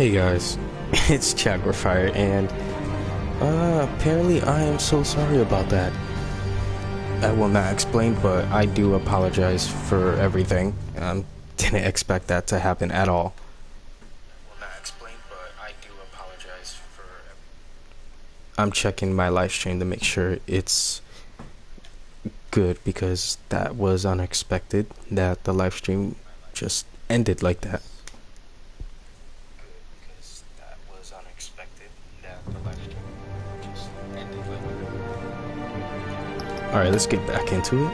Hey guys, it's Jaguar Fire, and apparently I am so sorry about that. I will not explain, but I do apologize for everything. Didn't expect that to happen at all. I will not explain, but I do apologize for I'm checking my live stream to make sure it's good, because that was unexpected that the live stream just ended like that. Alright, let's get back into it.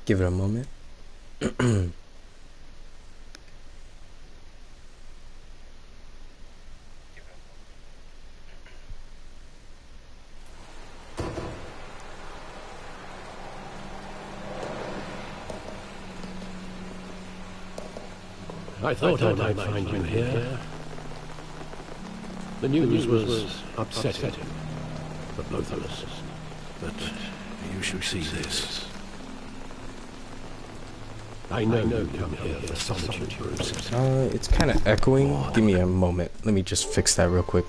Give it a moment. I thought I might find you here. The news was upsetting for both of us. But you should see this. I know you come here for solitude, Bruce. It's kind of echoing. Give me a moment. Let me just fix that real quick.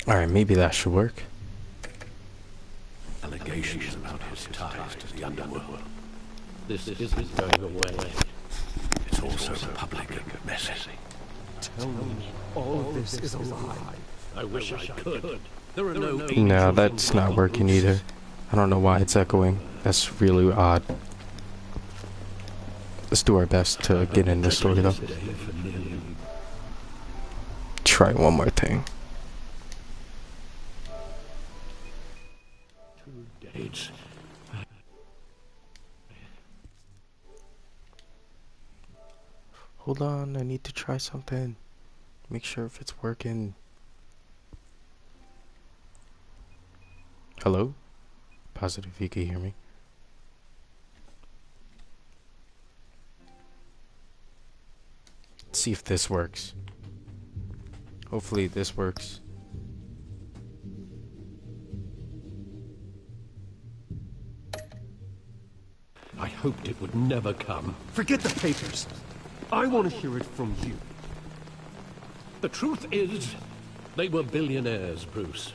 Alright, maybe that should work. Allegations about his ties to the underworld. This isn't going away. It's also public and messy. Tell me all this is a lie. I wish I could. There are no... No, that's not working either. I don't know why it's echoing. That's really odd. Let's do our best to get in the story though. Try one more thing. Dates. Hold on, I need to try something. Make sure if it's working. Hello? Positive you can hear me. Let's see if this works. Hopefully this works. I hoped it would never come. Forget the papers. I want to hear it from you. The truth is, they were billionaires, Bruce.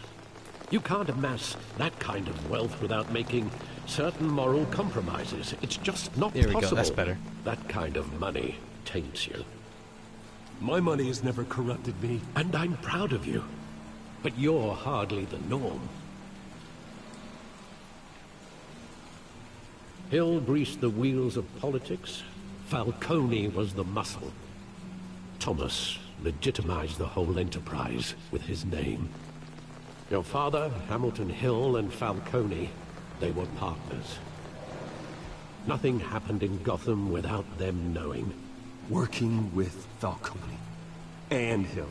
You can't amass that kind of wealth without making certain moral compromises. It's just not possible. There we go, that's better. That kind of money taints you. My money has never corrupted me. And I'm proud of you. But you're hardly the norm. Hill greased the wheels of politics. Falcone was the muscle. Thomas legitimized the whole enterprise with his name. Your father, Hamilton Hill, and Falcone, they were partners. Nothing happened in Gotham without them knowing. Working with Falcone and Hill.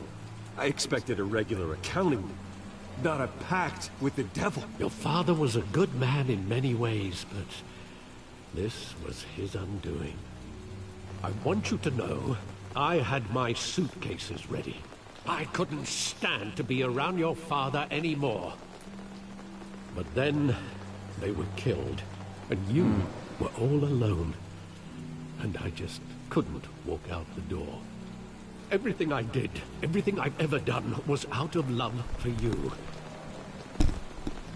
I expected a regular accounting, not a pact with the devil. Your father was a good man in many ways, but this was his undoing. I want you to know, I had my suitcases ready. I couldn't stand to be around your father anymore. But then, they were killed, and you were all alone. And I just couldn't walk out the door. Everything I did, everything I've ever done, was out of love for you.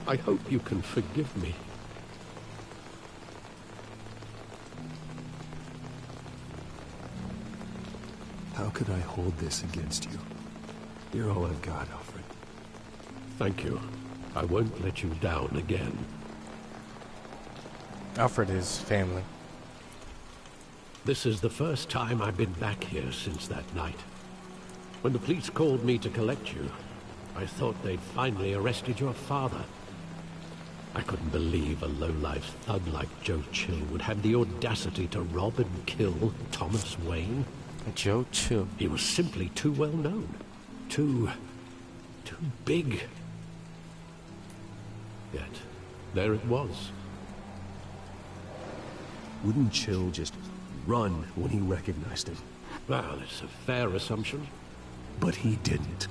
I hope you can forgive me. How could I hold this against you? You're all I've got, Alfred. Thank you. I won't let you down again. Alfred is family. This is the first time I've been back here since that night. When the police called me to collect you, I thought they'd finally arrested your father. I couldn't believe a low-life thug like Joe Chill would have the audacity to rob and kill Thomas Wayne. Joe Chill. He was simply too well known. Too big. Yet, there it was. Wouldn't Chill just run when he recognized him? Well, it's a fair assumption. But he didn't.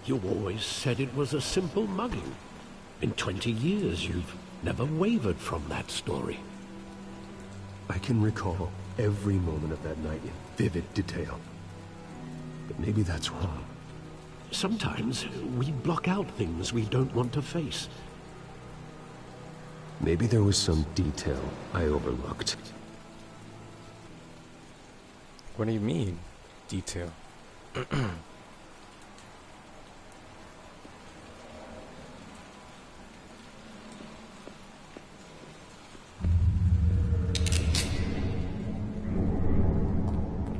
You always said it was a simple mugging. In 20 years, you've never wavered from that story. I can recall every moment of that night in vivid detail. But maybe that's wrong. Sometimes we block out things we don't want to face. Maybe there was some detail I overlooked. What do you mean, detail?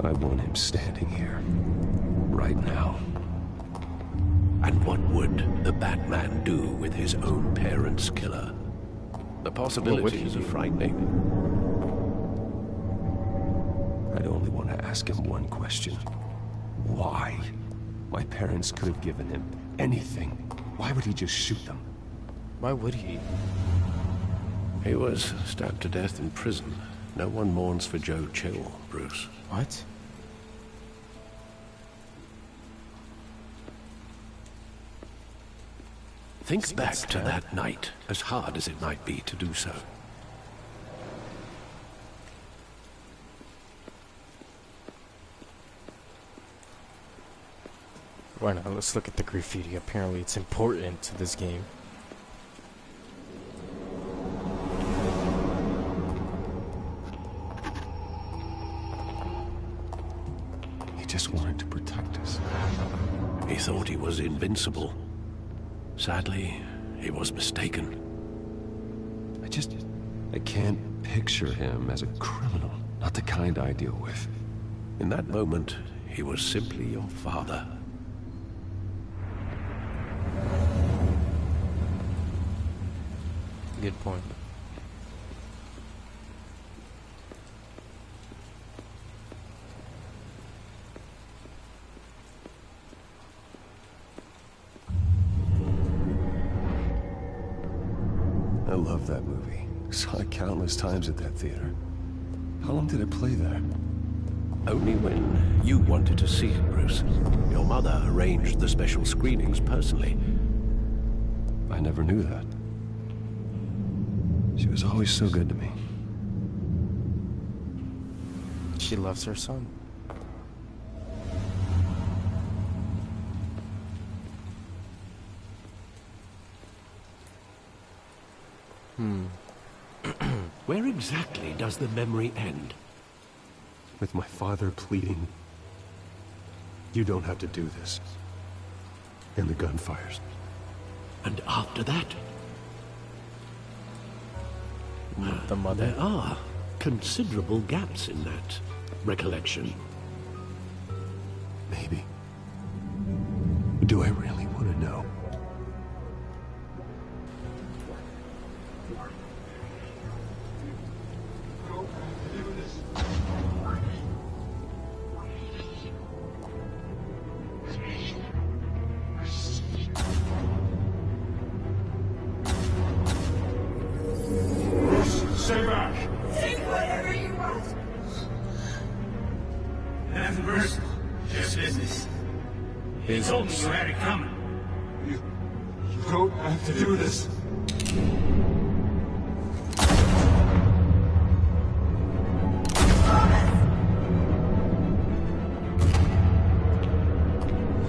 I want him standing here, right now. And what would the Batman do with his own parents' killer? The possibilities are frightening. I'd only want to ask him one question. Why? My parents could have given him anything. Why would he just shoot them? Why would he? He was stabbed to death in prison. No one mourns for Joe Chill, Bruce. What? Think back to that night, as hard as it might be to do so. Why not? Let's look at the graffiti. Apparently it's important to this game. He just wanted to protect us. He thought he was invincible. Sadly, he was mistaken. I can't picture him as a criminal. Not the kind I deal with. In that moment, he was simply your father. Good point. I love that movie. Saw it countless times at that theater. How long did it play there? Only when you wanted to see it, Bruce. Your mother arranged the special screenings personally. I never knew that. She was always so good to me. She loves her son. Where exactly does the memory end? With my father pleading, "You don't have to do this." And the gunfires. And after that? The mother. There are considerable gaps in that recollection. Maybe. Do I really want to know? Stay back! Take whatever you want. Nothing personal. Just business. He told me you had it coming. You don't have to do this.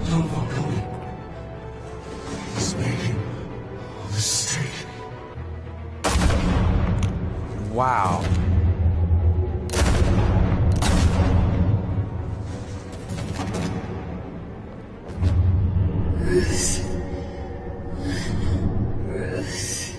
Don't walk away. He's making a mistake. Wow. Bruce. Bruce.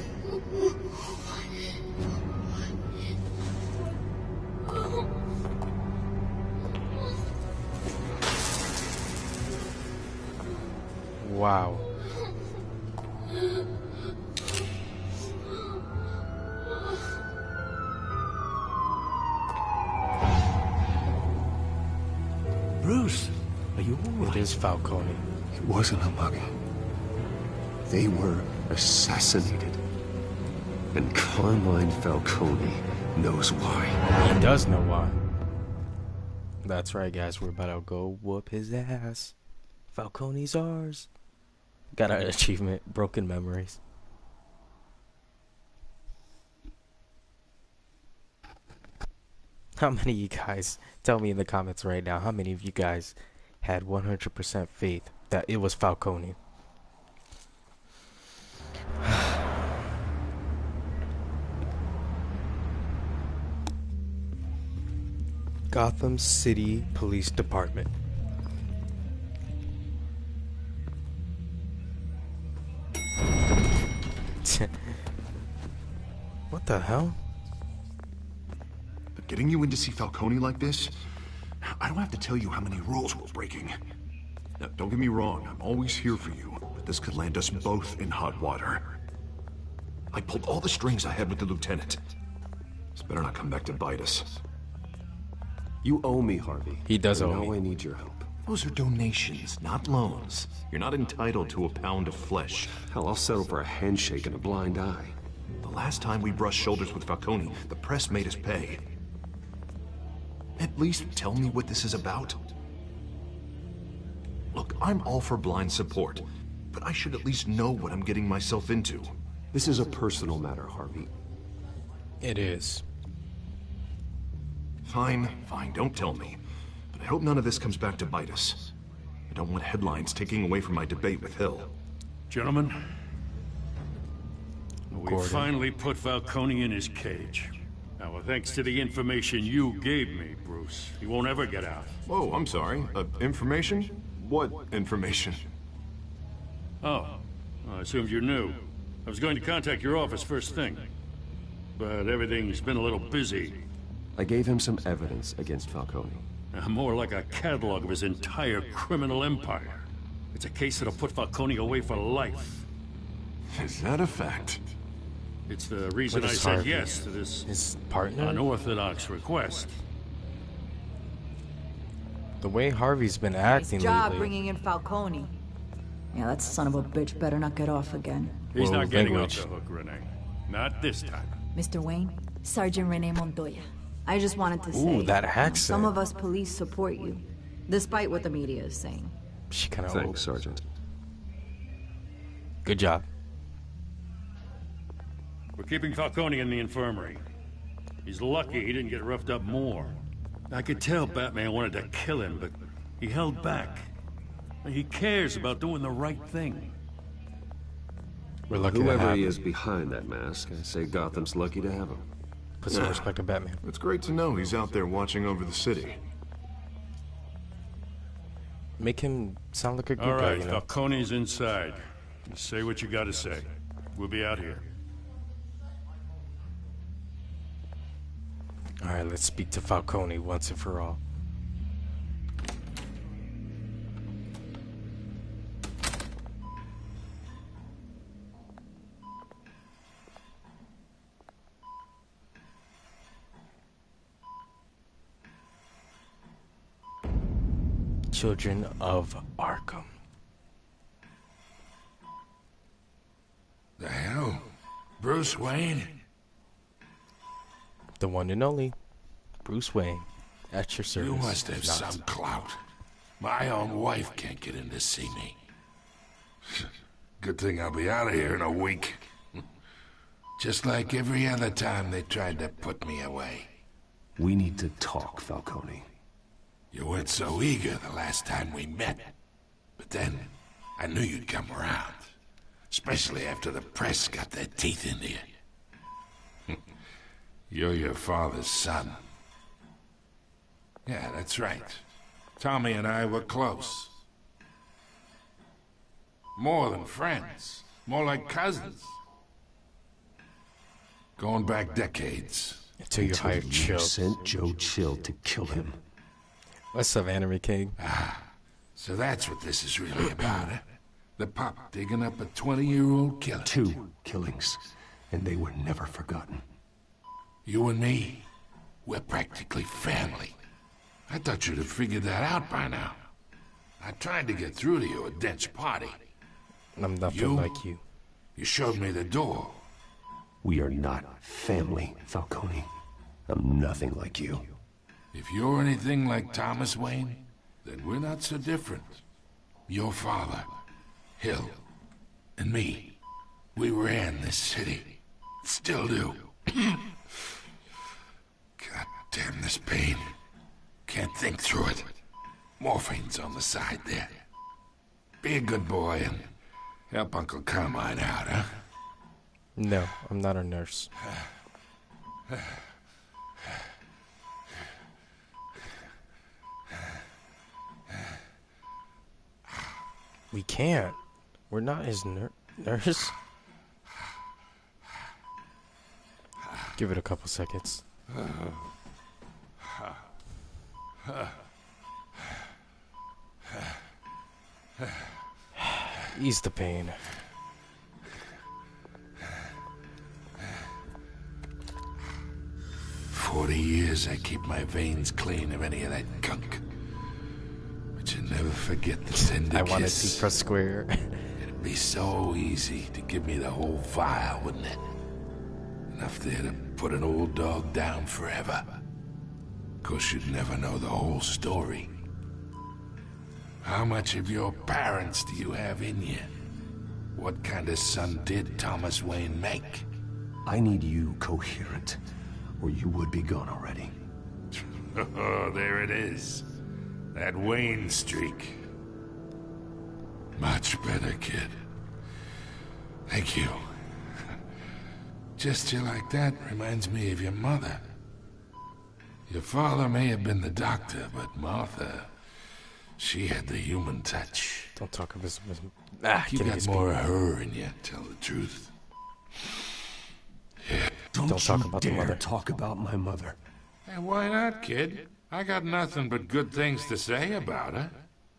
Wow. You're right. It is Falcone. It wasn't a mugger. They were assassinated. And Carmine Falcone knows why. He does know why. That's right, guys. We're about to go whoop his ass. Falcone's ours. Got an achievement. Broken memories. How many of you guys, tell me in the comments right now, how many of you guys had 100% faith that it was Falcone? Gotham City Police Department. What the hell? Getting you in to see Falcone like this? I don't have to tell you how many rules we're breaking. Now, don't get me wrong, I'm always here for you, but this could land us both in hot water. I pulled all the strings I had with the lieutenant. This better not come back to bite us. You owe me, Harvey. He does And owe now me. I need your help. Those are donations, not loans. You're not entitled to a pound of flesh. Hell, I'll settle for a handshake and a blind eye. The last time we brushed shoulders with Falcone, the press made us pay. At least tell me what this is about. Look, I'm all for blind support, but I should at least know what I'm getting myself into. This is a personal matter, Harvey. It is. Fine, don't tell me. But I hope none of this comes back to bite us. I don't want headlines taking away from my debate with Hill. Gentlemen, we Gordon. finally put Falcone in his cage. Now, thanks to the information you gave me, Bruce, he won't ever get out. Oh, I'm sorry. Information? What information? Oh, I assumed you knew. I was going to contact your office first thing. But everything's been a little busy. I gave him some evidence against Falcone. More like a catalog of his entire criminal empire. It's a case that'll put Falcone away for life. Is that a fact? It's the reason What I is said Harvey? yes to this His partner? unorthodox request. The way Harvey's been acting Nice job lately. bringing in Falcone. Yeah, that son of a bitch better not get off again. He's Whoa, not getting language. off the hook, Renee. Not this time. Mr. Wayne, Sergeant Rene Montoya. I just wanted to say, Ooh, that accent. some of us police support you, despite what the media is saying. She kind of Thanks, Sergeant. Good job. We're keeping Falcone in the infirmary. He's lucky he didn't get roughed up more. I could tell Batman wanted to kill him, but he held back. He cares about doing the right thing. We're lucky to Whoever have he him. is behind that mask, I say Gotham's lucky to have him. Put some respect on Batman. It's great to know he's out there watching over the city. Make him sound like a good All guy, right, you know? Falcone's inside. You say what you gotta say. We'll be out here. Alright, let's speak to Falcone once and for all. Children of Arkham. The hell? Bruce Wayne? The one and only Bruce Wayne at your service. You must have if not. some clout. My own wife can't get in to see me. Good thing I'll be out of here in a week. Just like every other time they tried to put me away. We need to talk, Falcone. You weren't so eager the last time we met. But then, I knew you'd come around. Especially after the press got their teeth into you. You're your father's son. Yeah, that's right. Tommy and I were close. More than friends. More like cousins. Going back decades. Until you hired You Chill. sent Joe Chill to kill him. What's up, Anime King? So that's what this is really about, eh? The pup digging up a 20-year-old killer. 2 killings, and they were never forgotten. You and me, we're practically family. I thought you'd have figured that out by now. I tried to get through to you at Dent's party. I'm nothing like you. You showed me the door. We are not family, Falcone. I'm nothing like you. If you're anything like Thomas Wayne, then we're not so different. Your father, Hill, and me, we ran this city. Still do. God damn this pain. Can't think through it. Morphine's on the side there. Be a good boy and help Uncle Carmine out, huh? No, I'm not a nurse. We can't. We're not his nurse. Give it a couple seconds. Ease the pain. For 40 years I keep my veins clean of any of that gunk. But you never forget the tender I wanted kiss. to press square. It'd be so easy to give me the whole vial, wouldn't it? Enough there to put an old dog down forever. Of course, you'd never know the whole story. How much of your parents do you have in you? What kind of son did Thomas Wayne make? I need you coherent, or you would be gone already. Oh, there it is. That Wayne streak. Much better, kid. Thank you. Gesture like that reminds me of your mother. Your father may have been the doctor, but Martha, she had the human touch. Don't talk of his. You got more of her in you, tell the truth. Yeah. Don't talk about the mother. Talk about my mother. Hey, why not, kid? I got nothing but good things to say about her.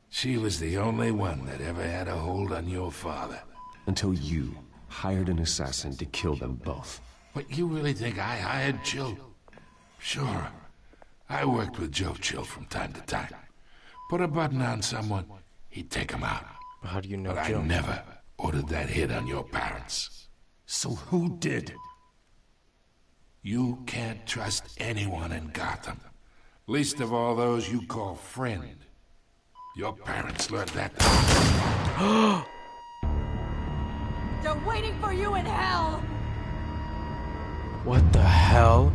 She was the only one that ever had a hold on your father. Until you hired an assassin to kill them both. What, you really think I hired Chill? Sure. I worked with Joe Chill from time to time. Put a button on someone, he'd take him out. How do you know But Joe? I never ordered that hit on your parents. So who did? You can't trust anyone in Gotham. Least of all those you call friend. Your parents learned that. They're waiting for you in hell! What the hell?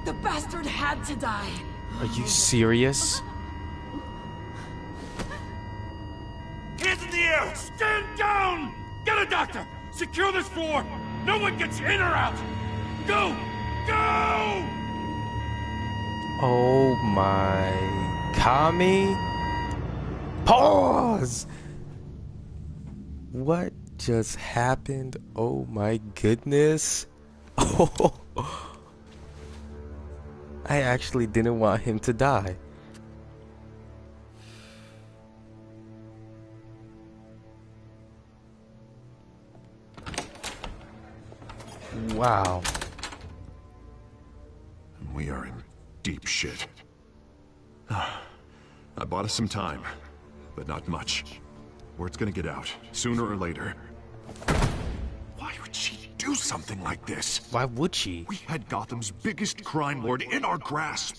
The bastard had to die! Are you serious? Hands in the air! Stand down! Get a doctor! Secure this floor! No one gets in or out! Go! Go! Oh my... Kami? Pause! What just happened? Oh my goodness. Oh, I actually didn't want him to die. Wow. We are in deep shit. I bought us some time, but not much. Word's gonna get out, sooner or later. Why would she do something like this? Why would she? We had Gotham's biggest crime lord in our grasp.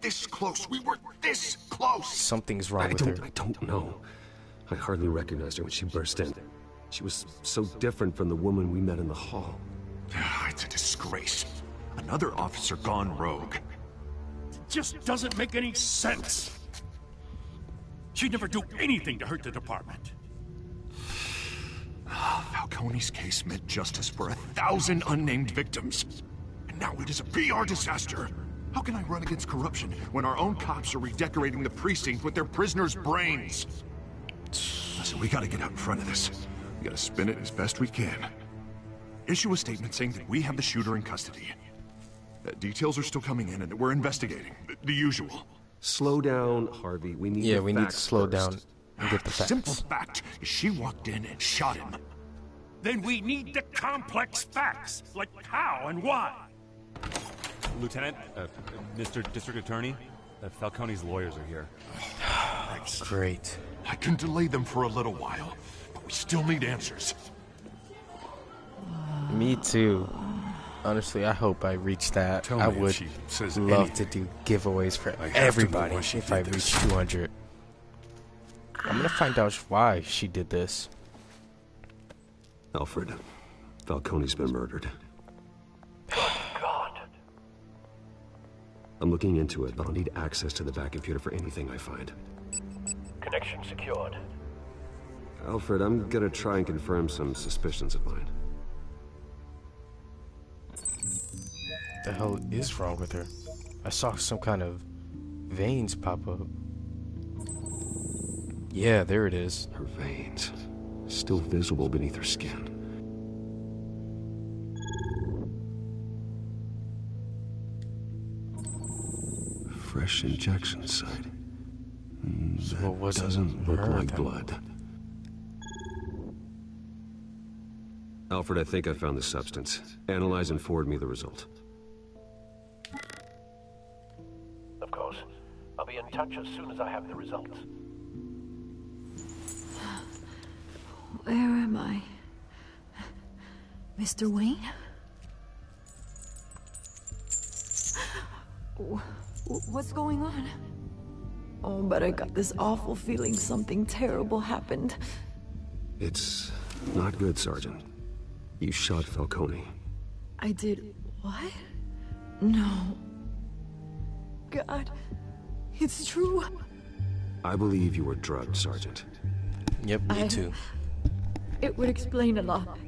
This close, we were this close! Something's wrong with her. I don't know. I hardly recognized her when she burst in. She was so different from the woman we met in the hall. It's a disgrace. Another officer gone rogue. Just doesn't make any sense. She'd never do anything to hurt the department. Falcone's case meant justice for 1,000 unnamed victims. And now it is a PR disaster. How can I run against corruption when our own cops are redecorating the precinct with their prisoners' brains? Listen, we gotta get out in front of this. We gotta spin it as best we can. Issue a statement saying that we have the shooter in custody. Details are still coming in and that we're investigating. The usual. Slow down, Harvey. We need We need to slow down and get the Simple facts. fact is she walked in and shot him. Then we need the complex facts, like how and why. Lieutenant, Mr. District Attorney, Falcone's lawyers are here. Great. I can delay them for a little while, but we still need answers. Me too. Honestly, I hope I reach that. Tell I me if would she says love to anything. do giveaways for I have to know everybody why she if I did reach this. 200. I'm gonna find out why she did this. Alfred, Falcone's been murdered. God. I'm looking into it, but I'll need access to the back computer for anything I find. Connection secured. Alfred, I'm gonna try and confirm some suspicions of mine. The hell is wrong with her? I saw some kind of veins pop up. Yeah, there it is. Her veins, still visible beneath her skin. Fresh injection site. So That it wasn't doesn't look her like then. blood. Alfred, I think I found the substance. Analyze and forward me the result. Of course. I'll be in touch as soon as I have the results. Where am I? Mr. Wayne? What's going on? Oh, but I got this awful feeling something terrible happened. It's not good, Sergeant. You shot Falcone. I did what? No. God, it's true. I believe you were drugged, Sergeant. Yep, me too. It would explain a lot.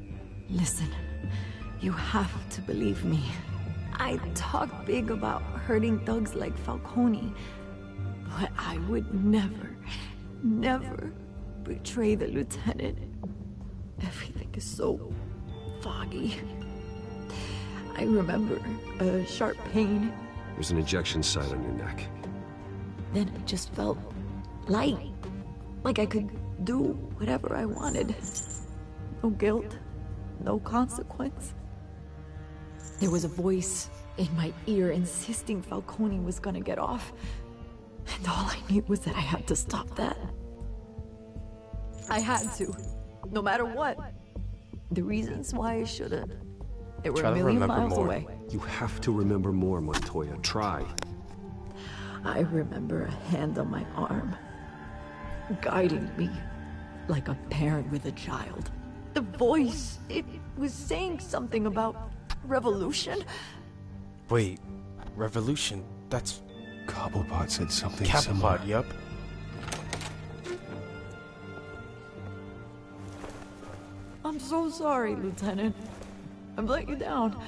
Listen, you have to believe me. I talk big about hurting thugs like Falcone, but I would never, never betray the lieutenant. Everything is so foggy. I remember a sharp pain. There's an injection site on your neck. Then it just felt light, like I could do whatever I wanted. No guilt, no consequence. There was a voice in my ear insisting Falcone was gonna get off. And all I knew was that I had to stop that. I had to, no matter what. The reasons why I shouldn't, they were Try a to million remember miles more. away. You have to remember more, Montoya. Try. I remember a hand on my arm, guiding me like a parent with a child. The voice, it was saying something about revolution. Wait, revolution? That's Cobblepot said something Cobblepot, similar. yup. I'm so sorry, Lieutenant. I've let you down.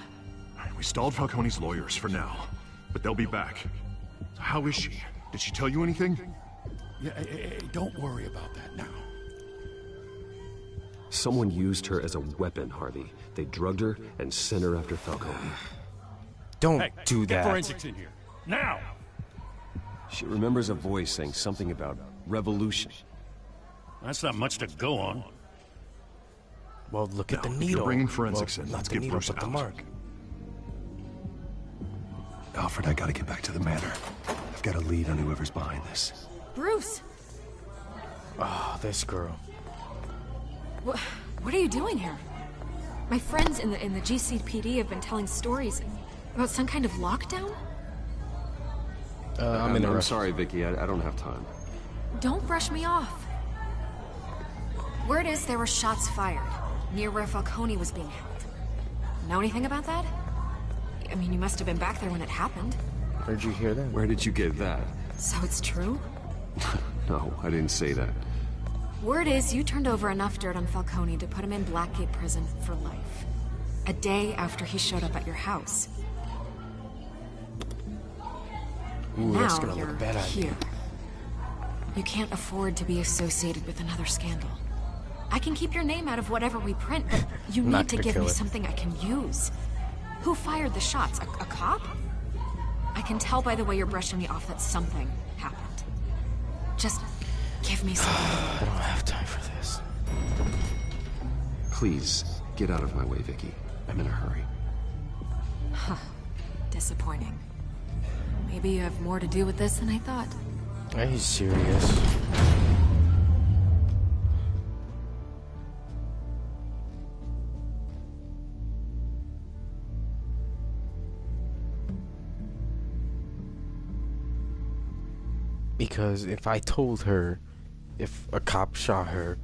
We stalled Falcone's lawyers for now, but they'll be back. So how is she? Did she tell you anything? Yeah, hey, don't worry about that now. Someone used her as a weapon, Harvey. They drugged her and sent her after Falcone. Don't Hey, do get that. forensics in here. Now! She remembers a voice saying something about revolution. That's not much to go on. Well, look at the Now, if needle. you're bringing forensics well, in, not let's the get needle, Bruce but the out. mark. Alfred, I gotta get back to the manor. I've got a lead on whoever's behind this. Bruce! Oh, this girl. What are you doing here? My friends in the GCPD have been telling stories about some kind of lockdown? I'm in a I'm rush. sorry, Vicky. I don't have time. Don't brush me off. Word is there were shots fired near where Falcone was being held. Know anything about that? I mean, you must have been back there when it happened. Where'd you hear that? Where did you get that? So it's true? No, I didn't say that. Word is you turned over enough dirt on Falcone to put him in Blackgate Prison for life. A day after he showed up at your house. Ooh, that's Now gonna you're look bad on here. You can't afford to be associated with another scandal. I can keep your name out of whatever we print, but you I'm not need to gonna give kill me it. something I can use. Who fired the shots? A cop? I can tell by the way you're brushing me off that something happened. Just give me something. I don't have time for this. Please, get out of my way, Vicky. I'm in a hurry. disappointing. Maybe you have more to do with this than I thought. Are you serious? Because if I told her if a cop shot her,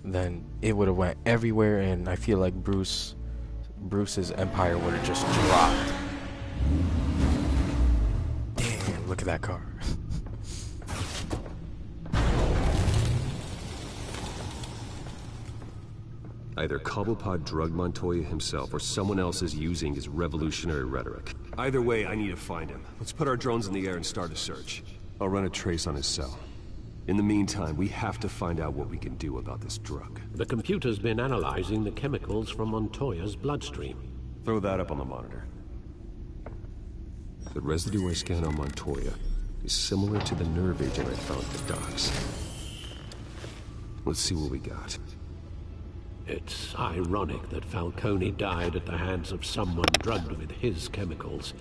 then it would have went everywhere, and I feel like Bruce's empire would have just dropped. Damn, look at that car. Either Cobblepot drugged Montoya himself, or someone else is using his revolutionary rhetoric. Either way, I need to find him. Let's put our drones in the air and start a search. I'll run a trace on his cell. In the meantime, we have to find out what we can do about this drug. The computer's been analyzing the chemicals from Montoya's bloodstream. Throw that up on the monitor. The residue I scanned on Montoya is similar to the nerve agent I found at the docks. Let's see what we got. It's ironic that Falcone died at the hands of someone drugged with his chemicals.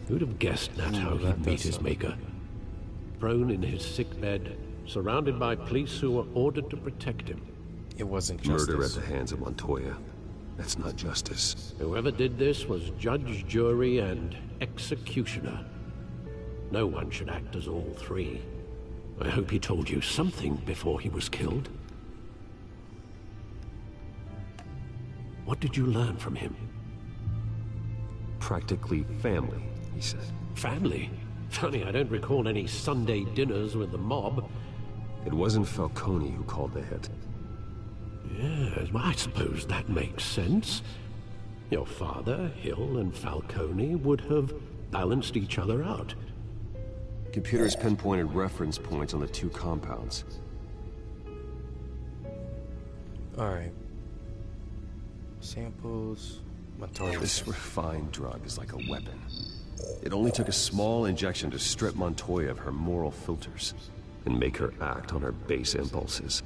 Who'd have guessed that's how he'd meet his maker? Prone in his sickbed, surrounded by police who were ordered to protect him. It wasn't justice. Murder at the hands of Montoya. That's not justice. Whoever did this was judge, jury, and executioner. No one should act as all three. I hope he told you something before he was killed. What did you learn from him? Practically family, he said. Family? Funny, I don't recall any Sunday dinners with the mob. It wasn't Falcone who called the hit. Yes, well, I suppose that makes sense. Your father, Hill, and Falcone would have balanced each other out. Computers pinpointed reference points on the two compounds. Alright. Samples. Montoya. This refined drug is like a weapon. It only took a small injection to strip Montoya of her moral filters and make her act on her base impulses.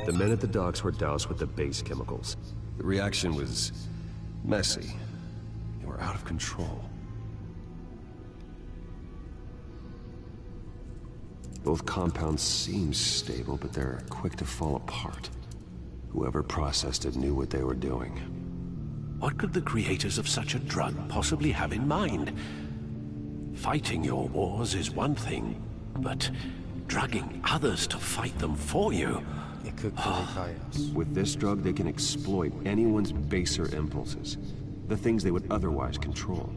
The men at the docks were doused with the base chemicals. The reaction was messy. They were out of control. Both compounds seem stable, but they're quick to fall apart. Whoever processed it knew what they were doing. What could the creators of such a drug possibly have in mind? Fighting your wars is one thing, but drugging others to fight them for you... It could create chaos. With this drug, they can exploit anyone's baser impulses. The things they would otherwise control.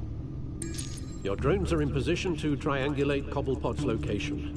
Your drones are in position to triangulate Cobblepot's location.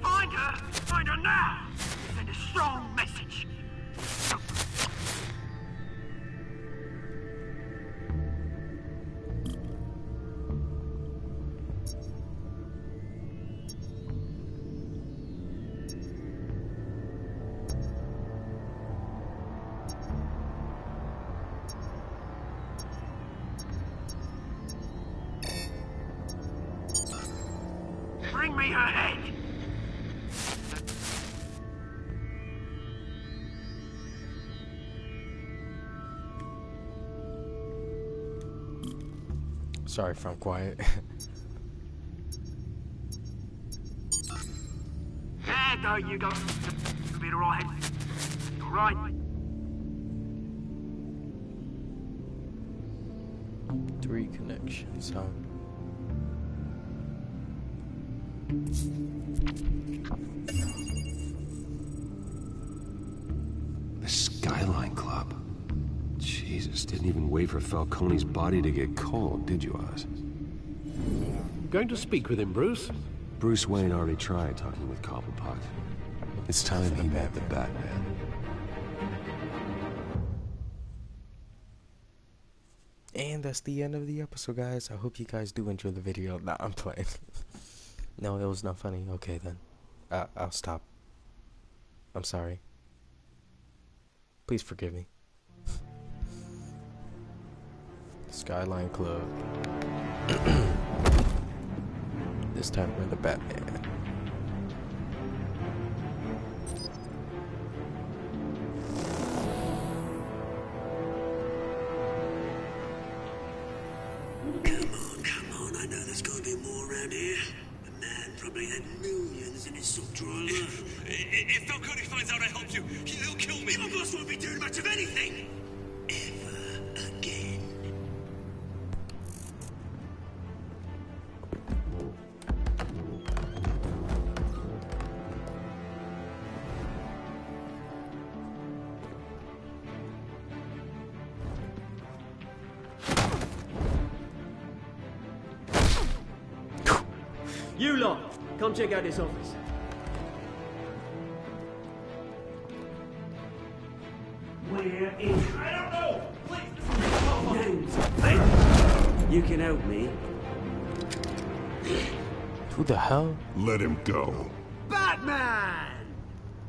Find her! Find her now! Send a strong message. Bring me her head! Sorry if I'm quiet. There you go. You'll be alright. Alright. 3, connections, huh? The Skyline Club. Jesus, didn't even wait for Falcone's body to get cold, did you, Oz? Going to speak with him, Bruce? Bruce Wayne already tried talking with Cobblepot. It's time he met the Batman. And that's the end of the episode, guys. I hope you guys do enjoy the video. Nah, I'm playing. No, it was not funny. Okay, then. I'll stop. I'm sorry. Please forgive me. Skyline Club. This time we're the Batman. Come on, I know there's gotta be more around here. The man probably had millions in his soft drawer alone. If Falcone finds out I helped you, he'll kill me. Your boss won't be doing much of anything. Ever again. You lot, come check out this office. Where is... I don't know! Please! You can help me. Who the hell? Let him go. Batman!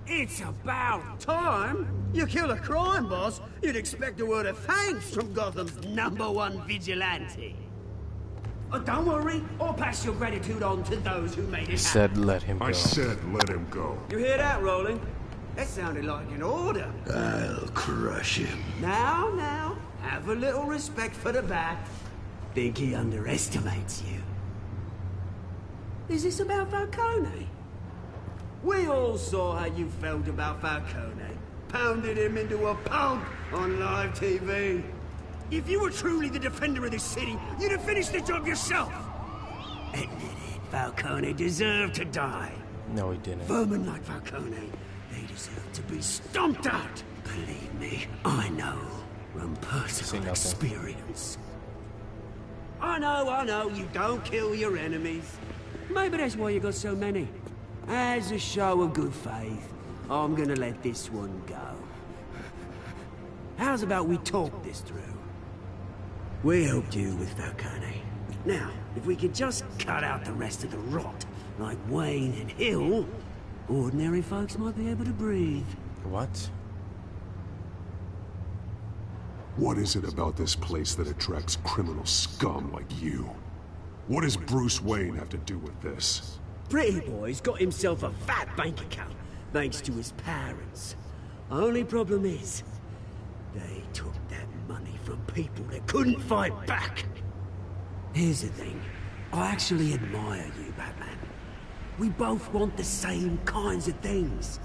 It's about time! You kill a crime boss, you'd expect a word of thanks from Gotham's #1 vigilante. Oh, don't worry, I'll pass your gratitude on to those who made it He said let him go. I said let him go. You hear that, Roland? That sounded like an order. I'll crush him. Now, have a little respect for the Bat. Think he underestimates you. Is this about Falcone? We all saw how you felt about Falcone. Pounded him into a pulp on live TV. If you were truly the defender of this city, you'd have finished the job yourself. Admit it, Falcone deserved to die. No, he didn't. Vermin like Falcone, they deserve to be stomped out. Believe me, I know from personal experience. I know, you don't kill your enemies. Maybe that's why you got so many. As a show of good faith, I'm gonna let this one go. How's about we talk this through? We helped you with Falcone. Now, if we could just cut out the rest of the rot, like Wayne and Hill, ordinary folks might be able to breathe. What? What is it about this place that attracts criminal scum like you? What does Bruce Wayne have to do with this? Pretty boy's got himself a fat bank account, thanks to his parents. Only problem is, they took that money from people that couldn't fight back. Here's the thing. I actually admire you, Batman. We both want the same kinds of things.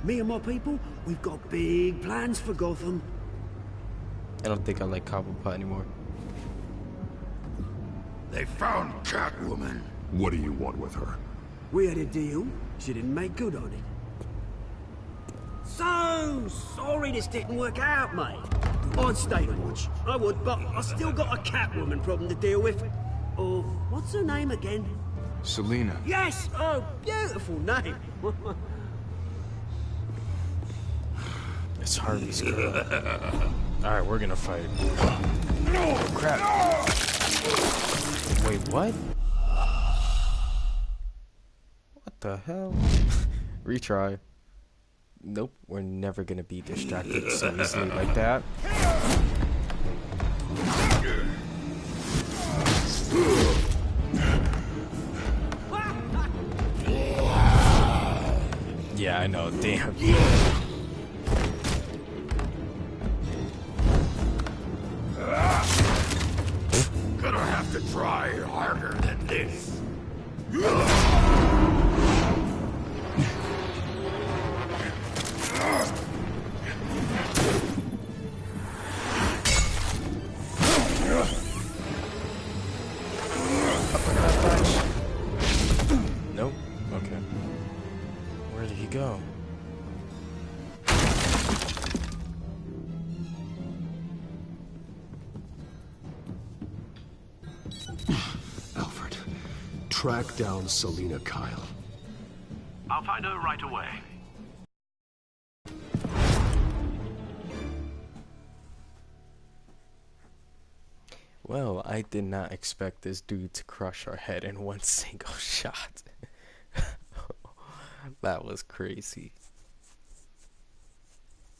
Me and my people, we've got big plans for Gotham. I don't think I like Cobblepot anymore. They found Catwoman. What do you want with her? We had a deal. She didn't make good on it. So sorry this didn't work out, mate. I'd stay to watch. I would, but I still got a Catwoman problem to deal with. Oh, what's her name again? Selina. Yes! Oh, beautiful name. It's Harvey's girl. Alright, we're gonna fight. Oh, crap. Wait, what? What the hell? Retry. Nope, we're never gonna be distracted so easily like that. Yeah, I know, damn. Gonna have to try harder than this. Alfred, track down Selina Kyle. I'll find her right away. Well, I did not expect this dude to crush our head in one single shot. That was crazy.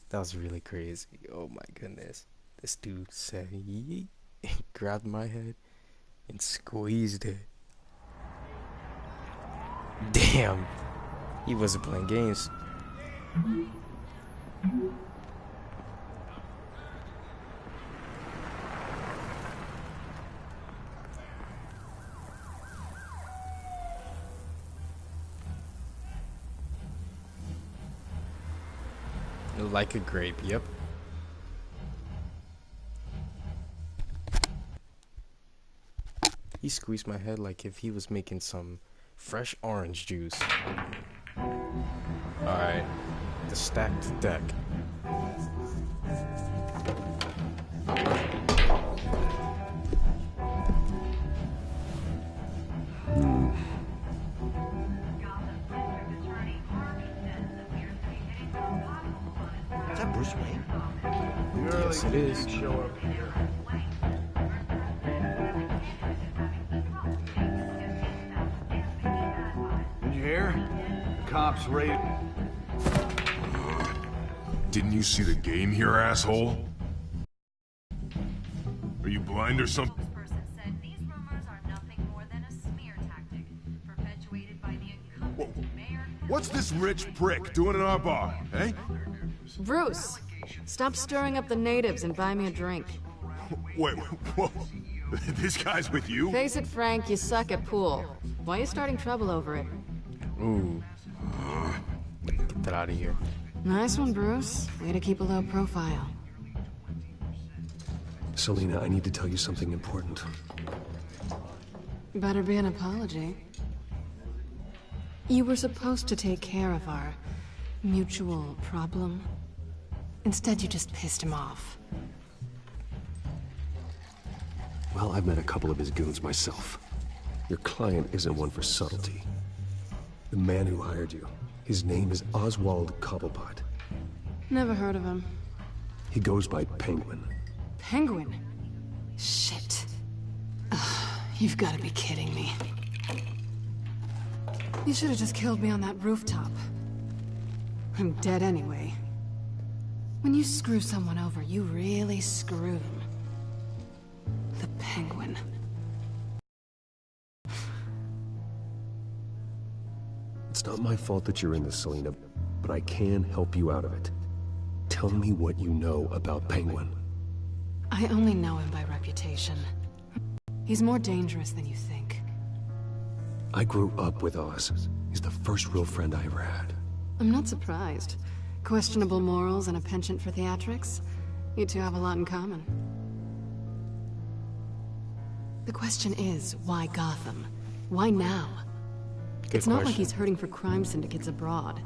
That was really crazy. Oh my goodness. This dude said yeet and grabbed my head and squeezed it. Damn. He wasn't playing games. Like a grape, yep. He squeezed my head like if he was making some fresh orange juice. Alright, the stacked deck. Is that Bruce Wayne? Yes, it is. Show up here. Did you hear? The cops raided. Didn't you see the game here, asshole? Are you blind or something? What's this rich prick doing in our bar, eh? Bruce, stop stirring up the natives and buy me a drink. Wait, whoa. This guy's with you? Face it, Frank, you suck at pool. Why are you starting trouble over it? Ooh. Get that out of here. Nice one, Bruce. Way to keep a low profile. Selina, I need to tell you something important. Better be an apology. You were supposed to take care of our mutual problem. Instead, you just pissed him off. Well, I've met a couple of his goons myself. Your client isn't one for subtlety. The man who hired you, his name is Oswald Cobblepot. Never heard of him. He goes by Penguin. Penguin? Shit. Ugh, you've got to be kidding me. You should have just killed me on that rooftop. I'm dead anyway. When you screw someone over, you really screw them. The Penguin. It's not my fault that you're in this, Selina, but I can help you out of it. Tell me what you know about Penguin. I only know him by reputation. He's more dangerous than you think. I grew up with Oz. He's the first real friend I ever had. I'm not surprised. Questionable morals and a penchant for theatrics. You two have a lot in common. The question is, why Gotham? Why now? It's not like he's hurting for crime syndicates abroad.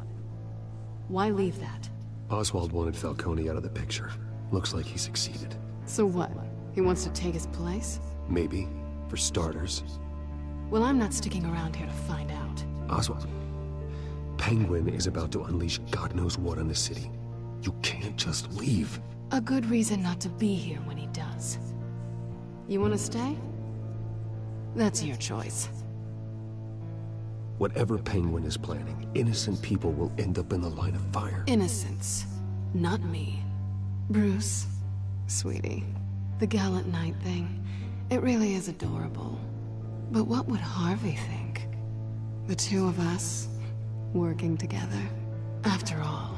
Why leave that? Oswald wanted Falcone out of the picture. Looks like he succeeded. So what? He wants to take his place? Maybe, for starters. Well, I'm not sticking around here to find out. Oswald, Penguin is about to unleash God knows what on the city. You can't just leave. A good reason not to be here when he does. You want to stay? That's your choice. Whatever Penguin is planning, innocent people will end up in the line of fire. Innocence. Not me. Bruce, sweetie, the gallant knight thing, it really is adorable. But what would Harvey think? The two of us, working together. After all,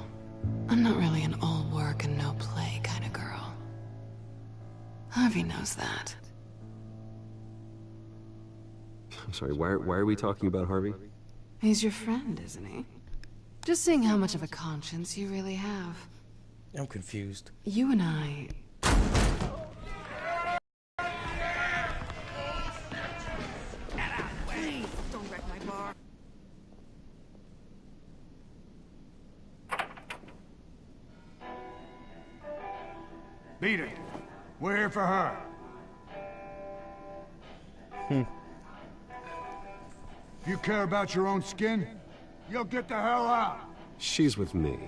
I'm not really an all work and no play kind of girl. Harvey knows that. I'm sorry, why are we talking about Harvey? He's your friend, isn't he? Just seeing how much of a conscience you really have. I'm confused. You and I... Don't wreck my bar. Beat it. We're here for her. If you care about your own skin, you'll get the hell out. She's with me.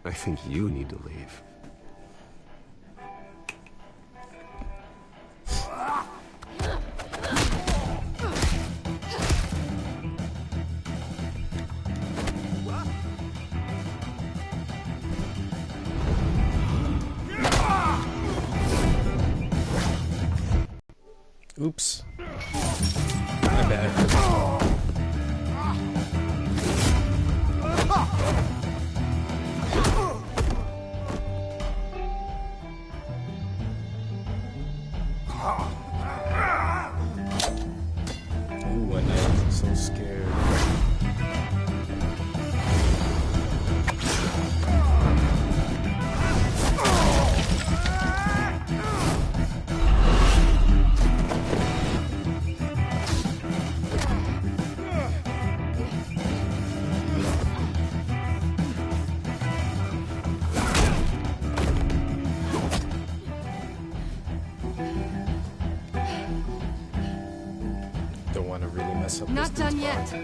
I think you need to leave. Oops. My bad. Ooh, at night, I'm so scared. Don't want to really mess up. Not done yet.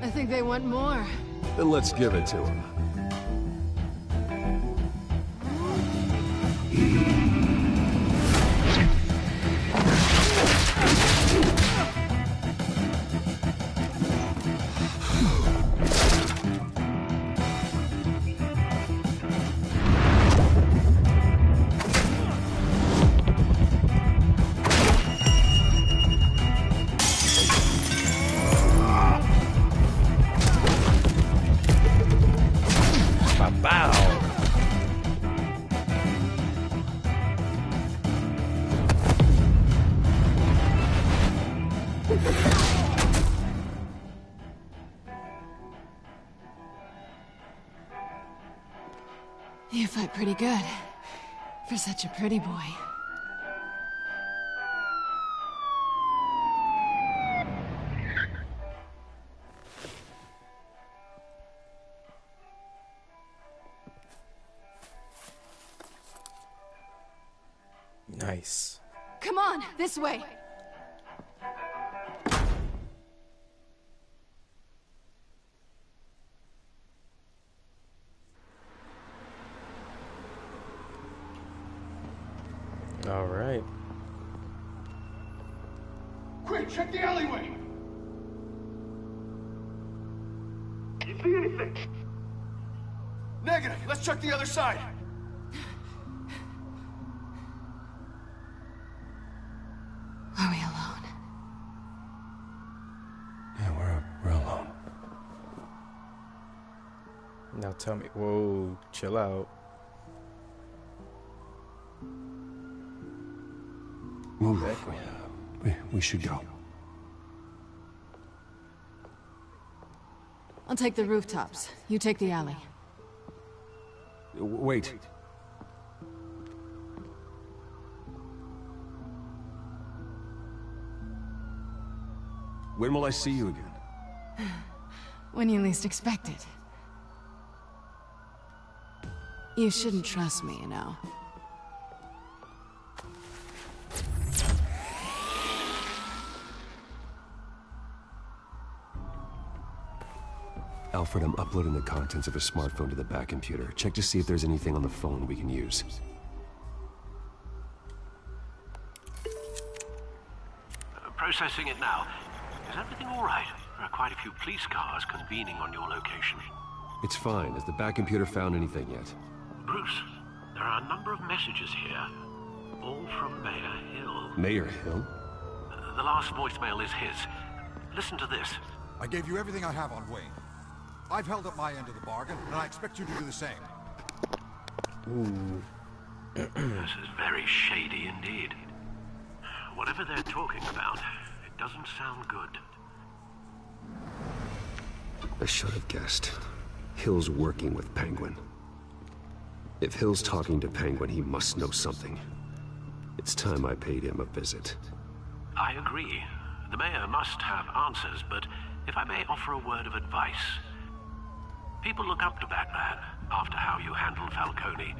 I think they want more. Then let's give it to him. You fight pretty good. For such a pretty boy. Nice. Come on, this way. All right. Quick, check the alleyway. You see anything? Negative. Let's check the other side. Are we alone? Yeah, we're alone. Now tell me. Whoa, chill out. Move back. We should go. I'll take the rooftops. You take the alley. Wait. When will I see you again? When you least expect it. You shouldn't trust me, you know. Alfred, I'm uploading the contents of a smartphone to the back computer. Check to see if there's anything on the phone we can use. Processing it now. Is everything all right? There are quite a few police cars convening on your location. It's fine. Has the back computer found anything yet? Bruce, there are a number of messages here. All from Mayor Hill. Mayor Hill? The last voicemail is his. Listen to this. I gave you everything I have on Wayne. I've held up my end of the bargain, and I expect you to do the same. Ooh. This is very shady indeed. Whatever they're talking about, it doesn't sound good. I should have guessed. Hill's working with Penguin. If Hill's talking to Penguin, he must know something. It's time I paid him a visit. I agree. The mayor must have answers, but if I may offer a word of advice. People look up to Batman after how you handled Falcone.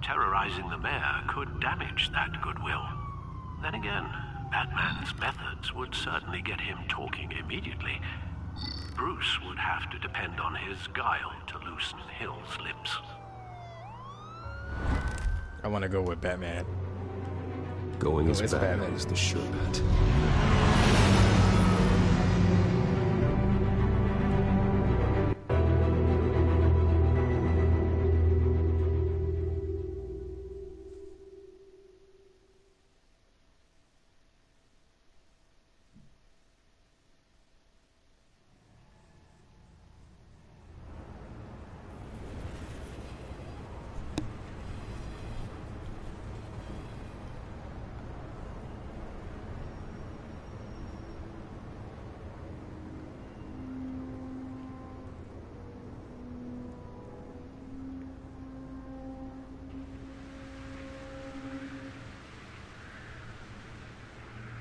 Terrorizing the mayor could damage that goodwill. Then again, Batman's methods would certainly get him talking immediately. Bruce would have to depend on his guile to loosen Hill's lips. I want to go with Batman. Going as Batman Batman is the sure bet.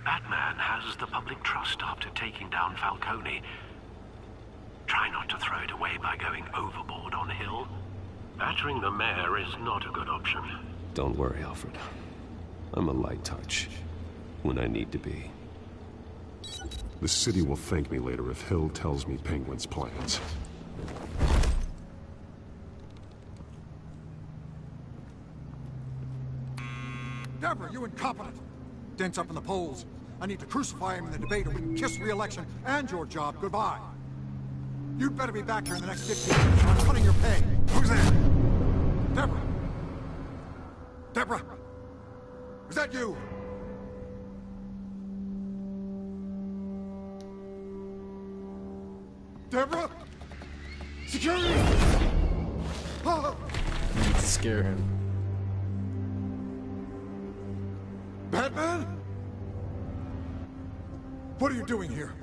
Batman has the public trust after taking down Falcone. Try not to throw it away by going overboard on Hill. Battering the mayor is not a good option. Don't worry, Alfred. I'm a light touch when I need to be. The city will thank me later if Hill tells me Penguin's plans. Deborah, you incompetent! Dent's up in the polls. I need to crucify him in the debate or we can kiss re-election and your job goodbye. You'd better be back here in the next 15 minutes or I'm cutting your pay. Who's there? Deborah! Deborah! Is that you? Deborah! Security! Oh. I need to scare him. Batman? What are you doing here?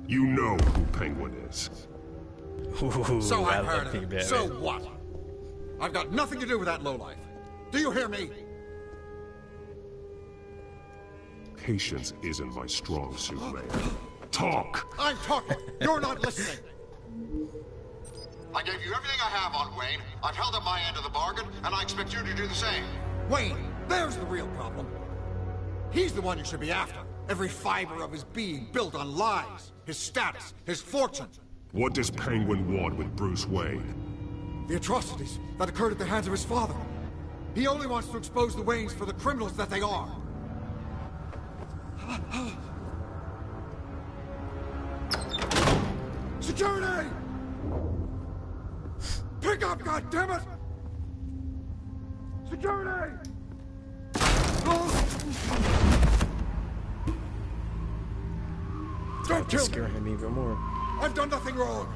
You know who Penguin is. Ooh, So I've I love heard Pink of it. Batman. So what? I've got nothing to do with that lowlife. Do you hear me? Patience isn't my strong suit, Mayor. Talk! I'm talking. You're not listening. I gave you everything I have on Wayne. I've held up my end of the bargain, and I expect you to do the same. Wayne, there's the real problem. He's the one you should be after. Every fiber of his being built on lies. His status, his fortune. What does Penguin want with Bruce Wayne? The atrocities that occurred at the hands of his father. He only wants to expose the Waynes for the criminals that they are. Security! Pick up, goddammit! Security! Don't kill me! Scare him even more. I've done nothing wrong!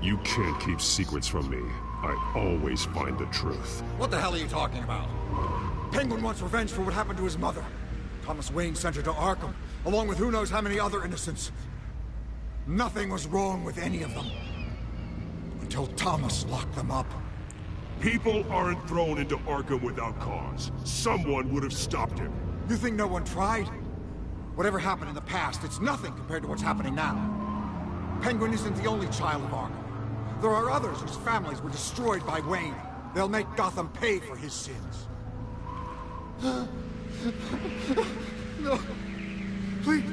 You can't keep secrets from me. I always find the truth. What the hell are you talking about? Penguin wants revenge for what happened to his mother. Thomas Wayne sent her to Arkham, along with who knows how many other innocents. Nothing was wrong with any of them. Until Thomas locked them up. People aren't thrown into Arkham without cause. Someone would have stopped him. You think no one tried? Whatever happened in the past, it's nothing compared to what's happening now. Penguin isn't the only child of Arkham. There are others whose families were destroyed by Wayne. They'll make Gotham pay for his sins. No. Please.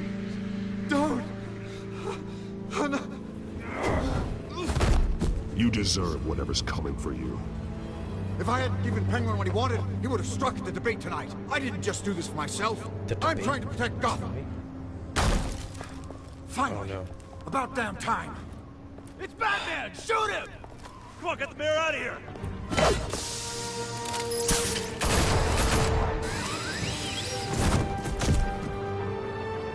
Don't. No. You deserve whatever's coming for you. If I hadn't given Penguin what he wanted, he would have struck at the debate tonight. I didn't just do this for myself. I'm trying to protect Gotham. Finally. Oh, no. About damn time. It's Batman! Shoot him! Come on, get the mayor out of here!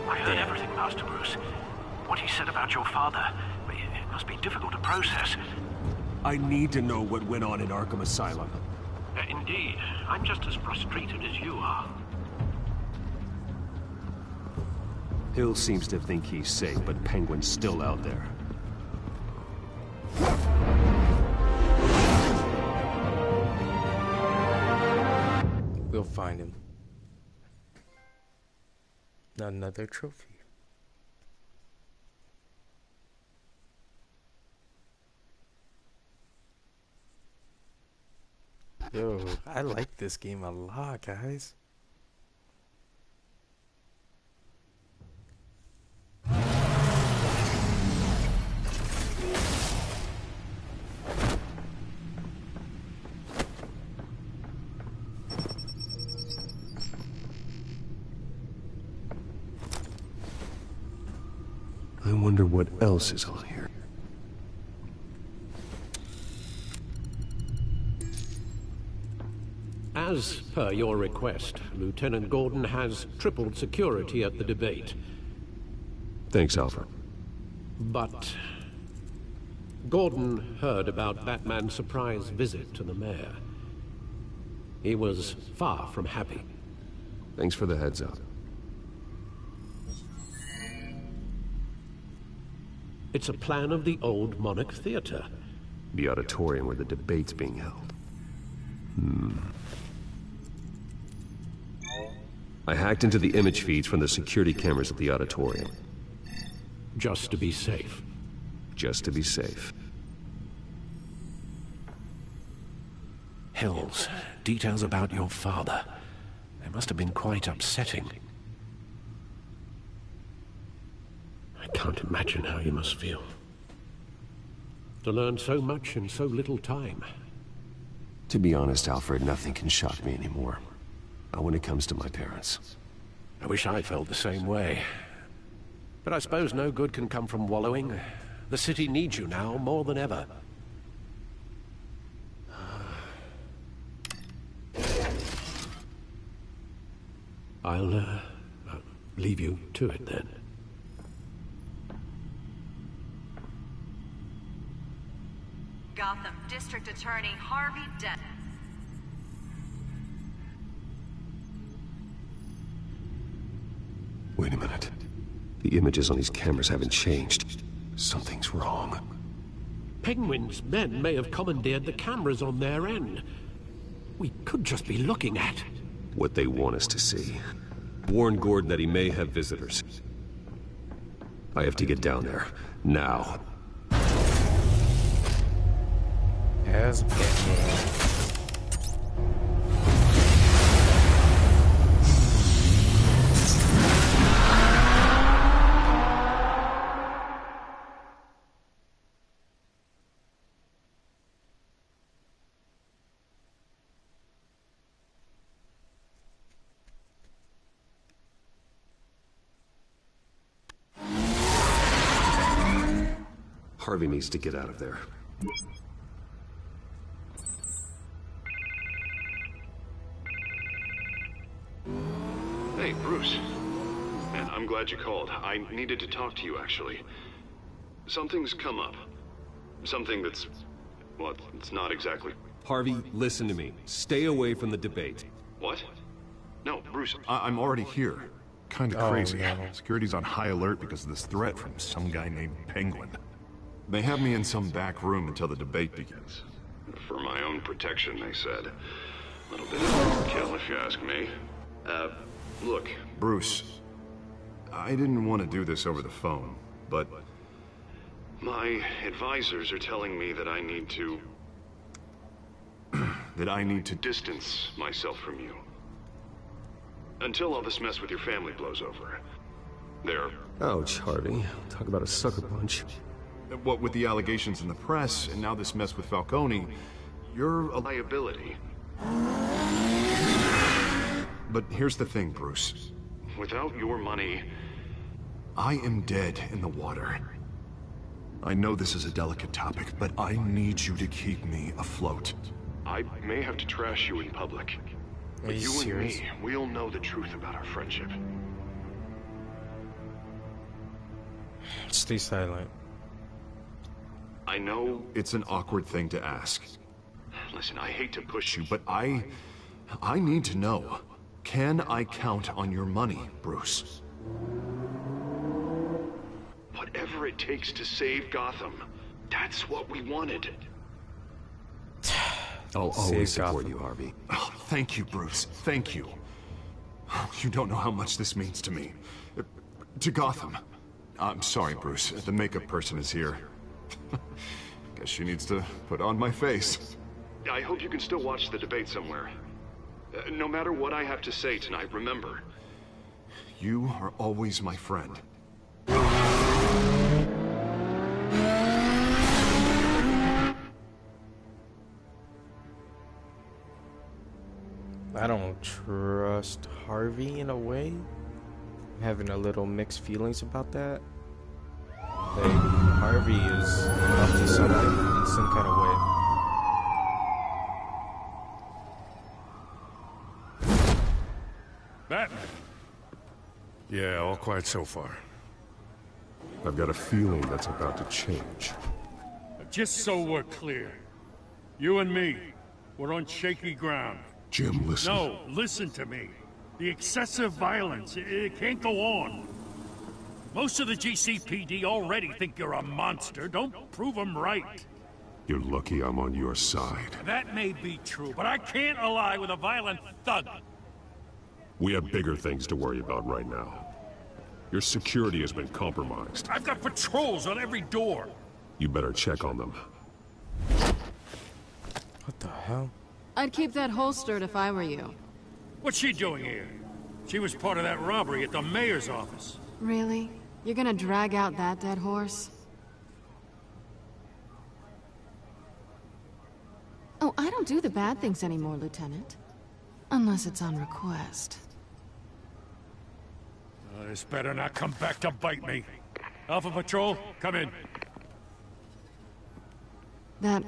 I heard everything, Master Bruce. What he said about your father, it must be difficult to process. I need to know what went on in Arkham Asylum. Indeed. I'm just as frustrated as you are. Hill seems to think he's safe, but Penguin's still out there. We'll find him. Another trophy. Yo, I like this game a lot, guys. I wonder what else is on here. As per your request, Lieutenant Gordon has tripled security at the debate. Thanks, Alfred. But Gordon heard about Batman's surprise visit to the mayor. He was far from happy. Thanks for the heads up. It's a plan of the old Monarch Theater. The auditorium where the debate's being held. I hacked into the image feeds from the security cameras at the auditorium. Just to be safe. Just to be safe. Hills, details about your father. They must have been quite upsetting. I can't imagine how you must feel. To learn so much in so little time. To be honest, Alfred, nothing can shock me anymore. Not when it comes to my parents. I wish I felt the same way. But I suppose no good can come from wallowing. The city needs you now more than ever. I'll leave you to it then. Gotham District Attorney Harvey Dent. Wait a minute. The images on these cameras haven't changed. Something's wrong. Penguin's men may have commandeered the cameras on their end. We could just be looking at what they want us to see. Warn Gordon that he may have visitors. I have to get down there. Now. As Batman. Harvey needs to get out of there. Hey, Bruce. Man, I'm glad you called. I needed to talk to you, actually. Something's come up. Something that's... well, it's not exactly... Harvey, listen to me. Stay away from the debate. What? No, Bruce... I'm already here. Kinda crazy. No. Security's on high alert because of this threat from some guy named Penguin. They have me in some back room until the debate begins. For my own protection, they said. A little bit of overkill, if you ask me. Look... Bruce, I didn't want to do this over the phone, but... my advisors are telling me that I need to... that I need to distance myself from you. Until all this mess with your family blows over. They're... Ouch, Harvey. Talk about a sucker punch. What with the allegations in the press, and now this mess with Falcone, you're a liability. But here's the thing, Bruce. Without your money... I am dead in the water. I know this is a delicate topic, but I need you to keep me afloat. I may have to trash you in public. But you serious? and me, we'll know the truth about our friendship. Stay silent. I know... It's an awkward thing to ask. Listen, I hate to push you, but I need to know. Can I count on your money, Bruce? whatever it takes to save Gotham. That's what we wanted. I'll always support you, Harvey. Oh, thank you, Bruce. Thank you. You don't know how much this means to me. To Gotham. I'm sorry, Bruce. The makeup person is here. Guess she needs to put on my face. I hope you can still watch the debate somewhere. No matter what I have to say tonight, remember. You are always my friend. I don't trust Harvey in a way. I'm having a little mixed feelings about that. Like, Harvey is up to something in some kind of way. Batman? Yeah, all quiet so far. I've got a feeling that's about to change. Just so we're clear, you and me, we're on shaky ground. Jim, listen. No, listen to me. The excessive violence, it can't go on. Most of the GCPD already think you're a monster. Don't prove them right. You're lucky I'm on your side. That may be true, but I can't ally with a violent thug. We have bigger things to worry about right now. Your security has been compromised. I've got patrols on every door. You better check on them. What the hell? I'd keep that holstered if I were you. What's she doing here? She was part of that robbery at the mayor's office. Really? You're gonna drag out that dead horse? Oh, I don't do the bad things anymore, Lieutenant. Unless it's on request. This better not come back to bite me. Alpha Patrol, come in. That,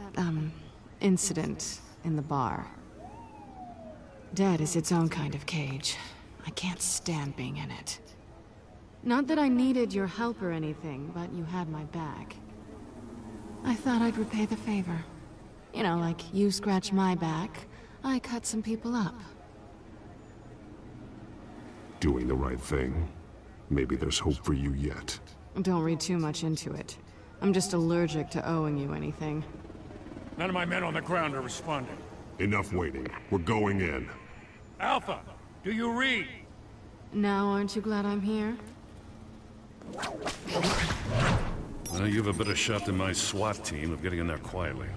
incident in the bar. Dead is its own kind of cage. I can't stand being in it. Not that I needed your help or anything, but you had my back. I thought I'd repay the favor. You know, like you scratch my back, I cut some people up. Doing the right thing. Maybe there's hope for you yet. Don't read too much into it. I'm just allergic to owing you anything. None of my men on the ground are responding. Enough waiting. We're going in. Alpha, do you read? Now aren't you glad I'm here? Well, you have a better shot than my SWAT team of getting in there quietly.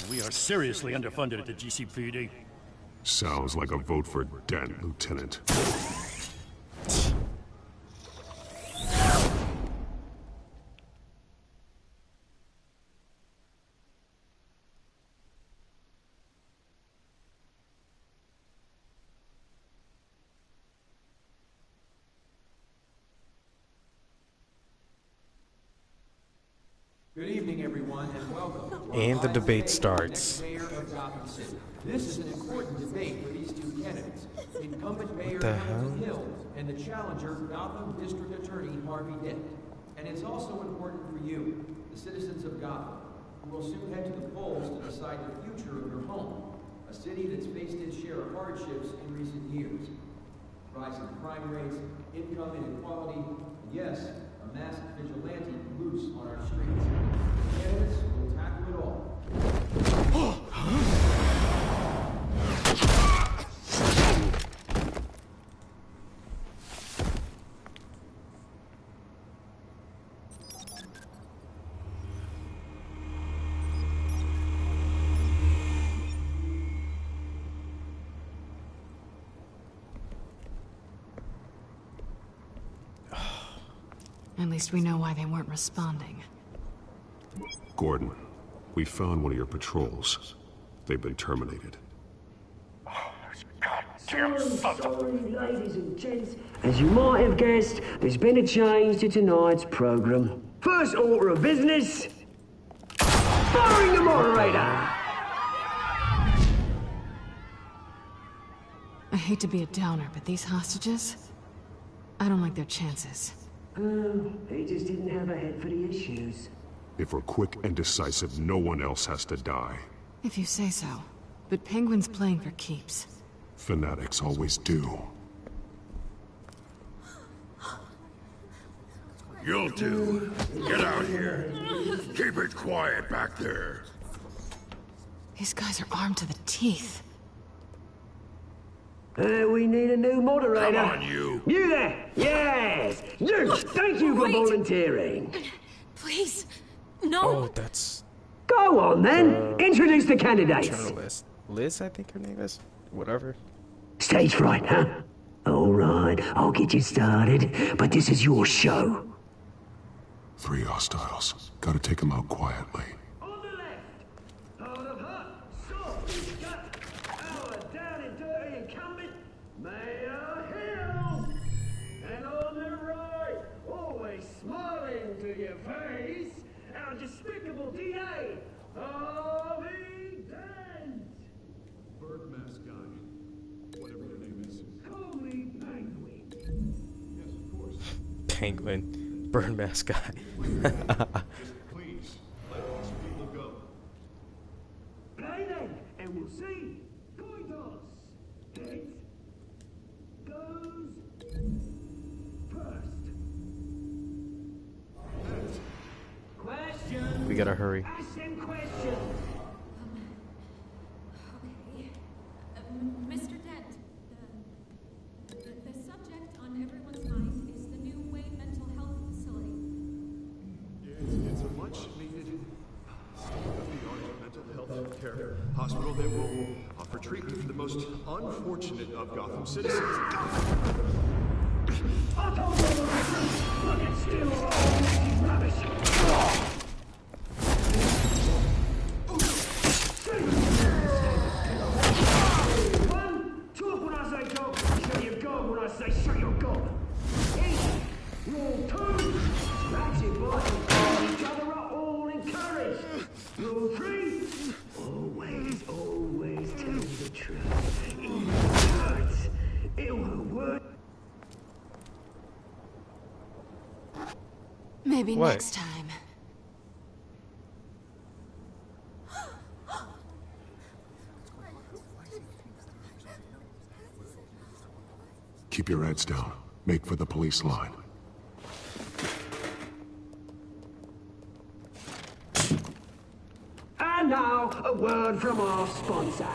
We are seriously underfunded at the GCPD. Sounds like a vote for Dent, Lieutenant. Good evening, everyone, and welcome. And the debate starts. Mayor of Gotham City. This is an important debate for these two candidates, incumbent Mayor the Hamilton Hill and the challenger Gotham District Attorney Harvey Dent. And it's also important for you, the citizens of Gotham, who will soon head to the polls to decide the future of your home, a city that's faced its share of hardships in recent years. Rising crime rates, income inequality, and yes, a masked vigilante loose on our streets. The candidates will tackle it all. At least we know why they weren't responding. Gordon, we found one of your patrols. They've been terminated. Sorry, ladies and gents. As you might have guessed, there's been a change to tonight's program. First order of business, firing the moderator. I hate to be a downer, but these hostages, I don't like their chances. He just didn't have a head for the issues. If we're quick and decisive, no one else has to die. If you say so. But Penguin's playing for keeps. Fanatics always do. You'll do. Get out here. Keep it quiet back there. These guys are armed to the teeth. We need a new moderator. Come on, you. You there? Yes. You. Thank you for volunteering. Please. No. Oh, that's... Go on, then. Introduce the candidates. Journalist. Liz, I think her name is. Whatever. Stage fright, huh? All right, I'll get you started, but this is your show. 3 hostiles. Gotta take them out quietly. On the left, hard of hut, soft, gut, our down and dirty incumbent, Mayor Hill. And on the right, always smiling to your face, our despicable DA, Harvey Dent. Bird mask guy. Whatever your name is. Call me Penguin. Yes, of course. Penguin. Burn mask guy. Please, let these people go. Play then, and we'll see. Coin toss. Heads goes first. Question. We gotta hurry. Ask them questions. Okay. Mr. Dent, the subject on everyone's mind is the new Wayne Mental Health Facility. It's a much-needed state-of-the-art mental health care hospital that will offer treatment for the most unfortunate of Gotham citizens. I told you look at still all rubbish. Talk when I say talk. Show your god when I say show your god. Rule 2. That's it, boys. Each other are all encouraged. Rule 3. Always tell the truth. Even if it hurts. It won't work. Maybe What? next time. Keep your heads down. Make for the police line. And now, a word from our sponsor.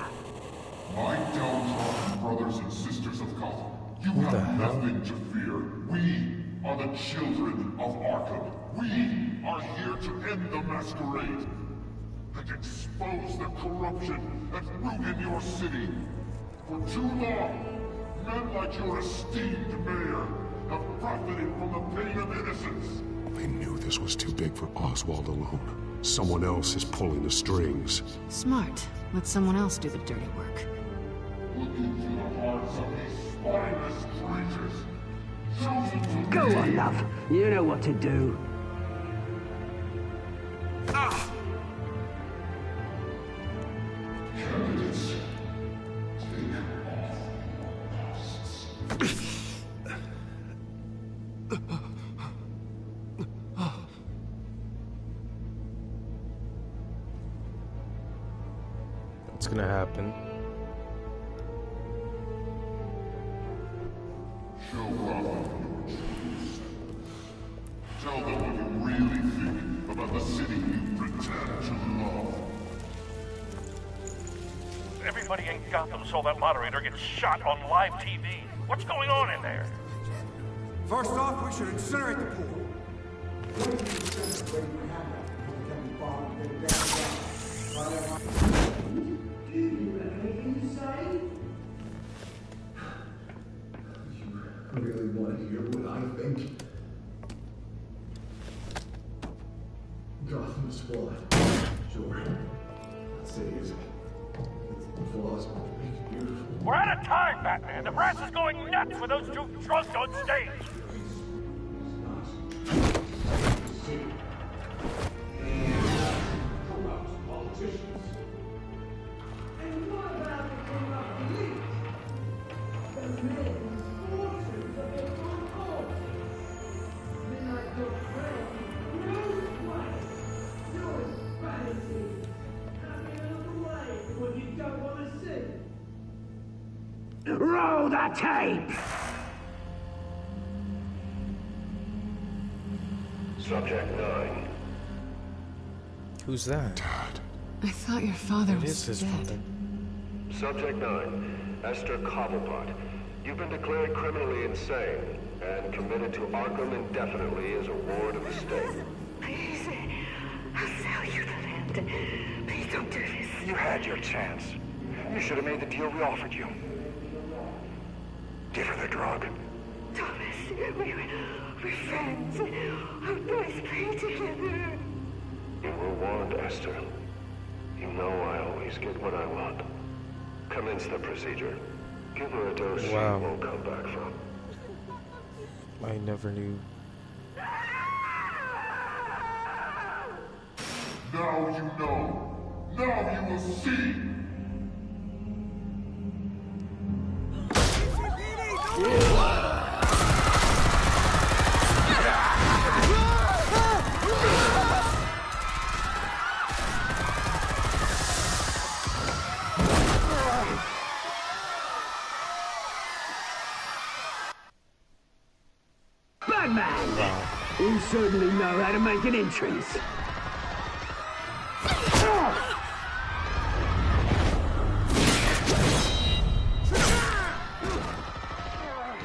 My downtrodden brothers and sisters of Gotham, you have nothing to fear. We are the children of Arkham. We are here to end the masquerade and expose the corruption that ruined your city. For too long, men like your esteemed mayor have profited from the pain of innocence. They knew this was too big for Oswald alone. Someone else is pulling the strings. Smart. Let someone else do the dirty work. Look into the hearts of these spineless creatures. Chosen to Go lead. on, love. You know what to do. Candidates, take off your masks. What's gonna happen? Show Gotham your truth. Tell them what you really think about the city you pretend to love. Everybody in Gotham saw that moderator get shot on live TV. What's going on in there? First off, we should incinerate the pool. You really want to hear what I think? Gotham's flawed. Sure. That city is. It's flaws make it beautiful. We're out of time, Batman. The brass is going nuts with those two drunks on stage. Corrupt politicians. And what about the corrupt elite? The men whose fortunes have been uncaused. Men like your friend, no way. Your fantasies. Happy little way when you don't want to see. Roll the tape! Subject 9. Who's that? I thought your father It was is his dead. father. Subject 9. Esther Cobblepot. You've been declared criminally insane and committed to Arkham indefinitely as a ward of the state. Please, I'll sell you the land. Please don't do this. You had your chance. You should have made the deal we offered you. Give her the drug. Thomas, we're friends. Our boys play together. You were warned, Esther. You know I always get what I want. Commence the procedure. Give her a dose she won't come back from. I never knew. Now you know. Now you will see. Batman! You certainly know how to make an entrance.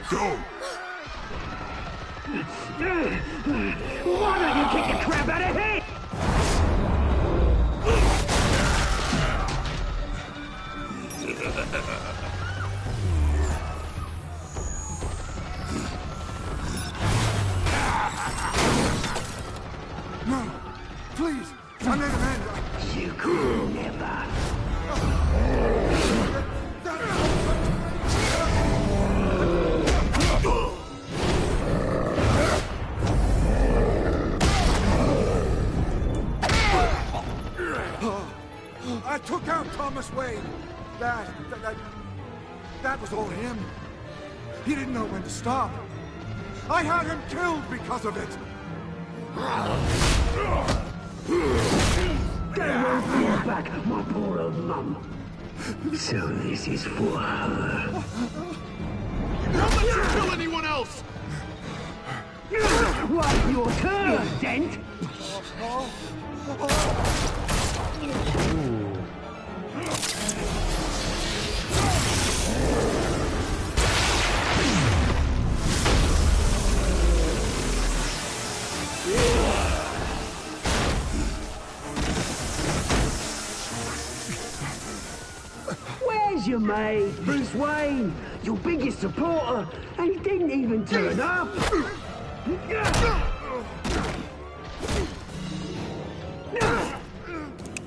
Go! Why don't you kick the crap out of him? No, please, I made Amanda. You could never. I took out Thomas Wayne. That was all him. He didn't know when to stop. I had him killed because of it. They won't bring back my poor old mum. So this is for her. Don't let you kill anyone else! Wait your turn, Dent! Where's your mate, Bruce Wayne? Your biggest supporter, and he didn't even turn up.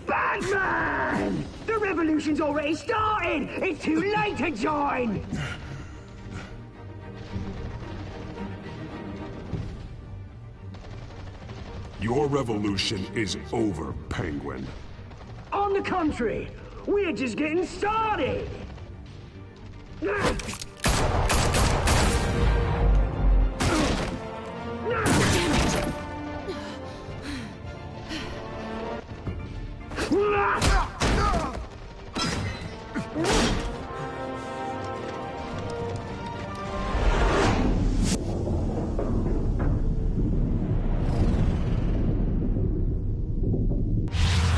Batman! The revolution's already started! It's too late to join! Your revolution is over, Penguin. On the contrary, we're just getting started!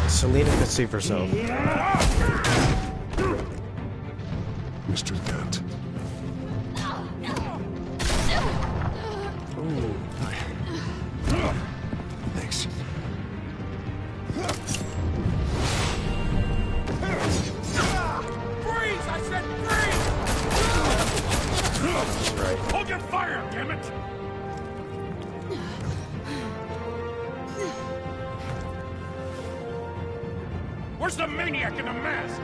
Selina could save herself. Mr. Dent. Ooh. Thanks. Freeze! I said freeze! That's right. Hold your fire, damn it! Where's the maniac in the mask?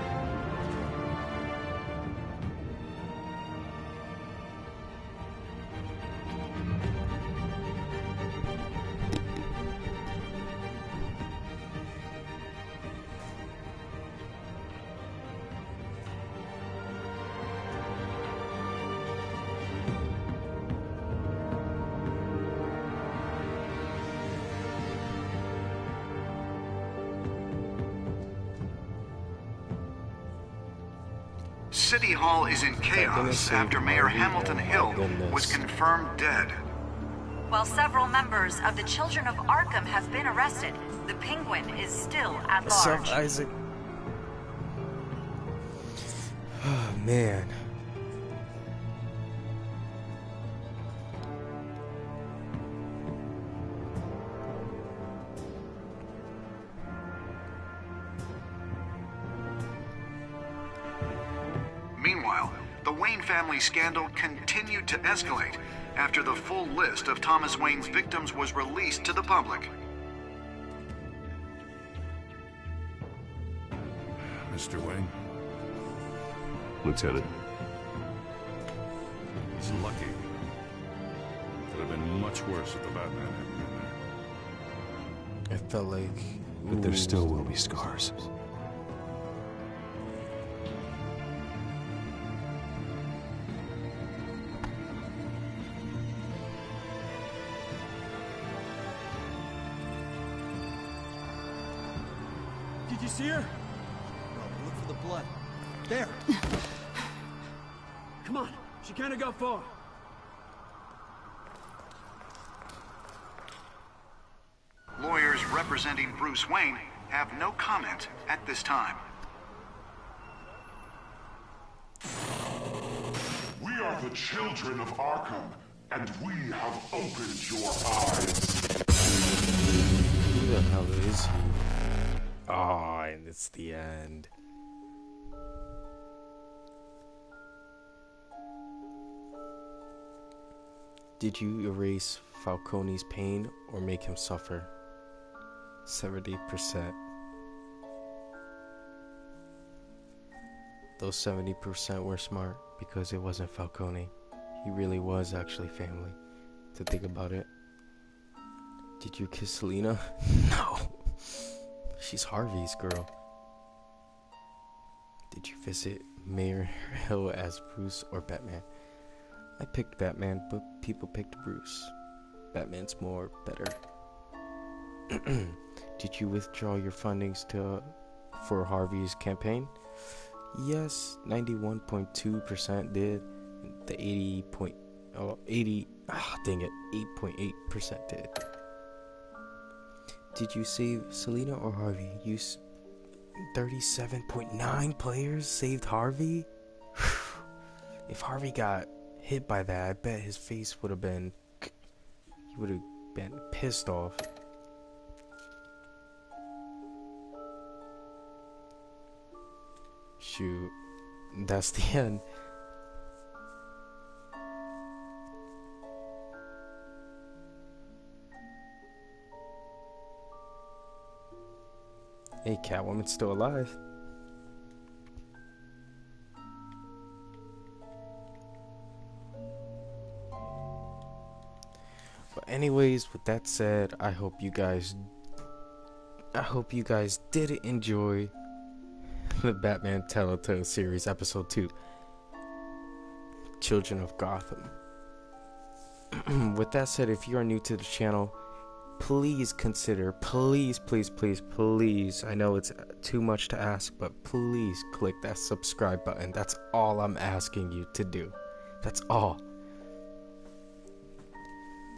City Hall is in chaos after Mayor Hamilton Hill was confirmed dead. While several members of the Children of Arkham have been arrested, the Penguin is still at What's large. up, Isaac? Oh, man. Meanwhile, the Wayne family scandal continued to escalate after the full list of Thomas Wayne's victims was released to the public. Mr. Wayne? Lieutenant. He's lucky. Could have been much worse if the Batman hadn't been there. It felt like... But there still will be scars. Did you see her? No, look for the blood. There. Come on, she can't have got far. Lawyers representing Bruce Wayne have no comment at this time. We are the children of Arkham, and we have opened your eyes. Who the hell is he? Oh, and it's the end. Did you erase Falcone's pain or make him suffer? 70%. Those 70% were smart because it wasn't Falcone. He really was actually family, to think about it. Did you kiss Selina? No. She's Harvey's girl. Did you visit Mayor Hill as Bruce or Batman? I picked Batman, but people picked Bruce. Batman's more better. Did you withdraw your fundings for Harvey's campaign? Yes, 91.2% did. The 8.8% did. Did you save Selina or Harvey? 37.9 players saved Harvey? If Harvey got hit by that, I bet his face would have been... He would have been pissed off. Shoot. That's the end. Hey, Catwoman's still alive. But anyways, with that said, I hope you guys did enjoy the Batman Telltale series episode 2, Children of Gotham. With that said, if you are new to the channel, please consider, please, I know it's too much to ask, but please click that subscribe button. That's all I'm asking you to do. That's all.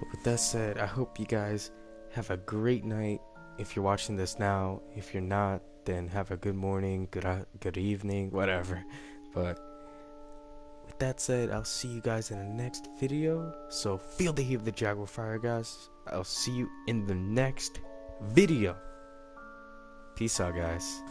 But with that said, I hope you guys have a great night if you're watching this now. If you're not, then have a good morning, good evening, whatever. But with that said, I'll see you guys in the next video. So feel the heat of the Jaguar Fire, guys. I'll see you in the next video. Peace out, guys.